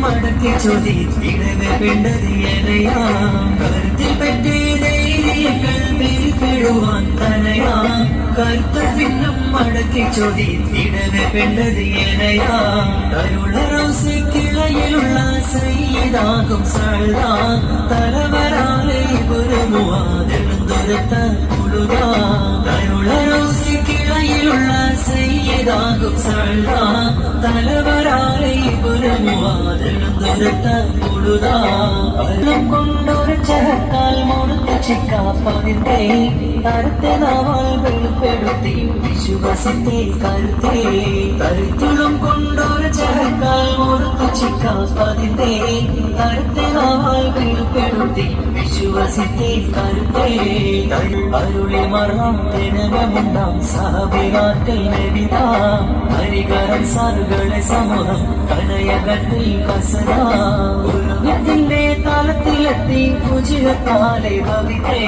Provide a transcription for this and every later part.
മടക്കി ചൊല്ലിടവെ പെണ്ടതിയനയാ കരുത്തിൽ പറ്റി ധൈര്യങ്ങൾ പിരിപ്പിടുവാൻ തനയാ കരുത്ത പിന്നും മടക്കി ചൊല്ലിടവെ പെണ്ടതിയനയാ തരുള റോസി കിളയിലുള്ള സയ്യിദാകും സൾദാ തലവരാലെ പുരമുവാതെഴുന്തുരത്ത മുഴുകാ തരുള റോസി കിളയിലുള്ള സയ്യിദാകും സൾദാ തലവരാലെ പുരമുവാതെഴുന്തുരത്ത മുഴുകാ വെള്ളം കൊണ്ടൊരു ചഹക്കാൽ മുറുത്തു ചിക്കാപ്പതിന്റെ തരത്തെ നാവാൽ വെളിപ്പെടുത്തി വിശ്വാസത്തെ കരുത്തേ കരുത്തുളം കൊണ്ടൊരു ചഹക്കാൽ മുറുത്തു ചിക്കാപ്പതിന്റെ തരത്തെ നാവാൽ വെളിപ്പെടുത്തി വിശ്വാസത്തെ കരുത്തേ അരുളി മറാം തിനകമുണ്ടാം സാബിറാറ്റൽ നബിതാ ഹരികരം സാറുകളെ സമൂഹം കനയകത്തിൽ കസരാ ഉലകത്തിന്റെ താളത്തിലെത്തി കുജിരത്താലെ ഭവിതേ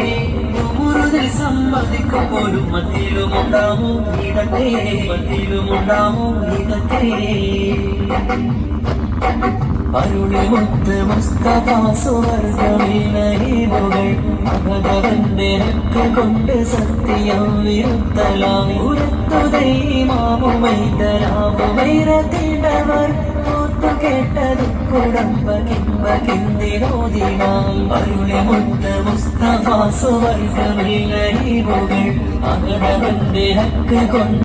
മുറുതിൽ സമ്മതിക്കും പോലും മത്തിലുമുണ്ടാമോ ഇതത്തെ മത്തിലുമുണ്ടാമോ ഇതത്തെ അരുളിമുത്ത് മുസ്തഫ സുവർഗമീനീവുകൾ ഭഗവന്റെ രക്ക് കൊണ്ട് സത്യം വിരുത്തലാമി ഉരത്തുതൈമാമുമൈതരാമുമൈരത്തിടവർ ഓർത്തു കേട്ടത് കുടമ്പകിമ്പകിന്തിരോദിനാം അരുളിമുത്ത് മുസ്തഫ സുവർഗമീനീവുകൾ ഭഗവന്റെ രക്ക് കൊണ്ട്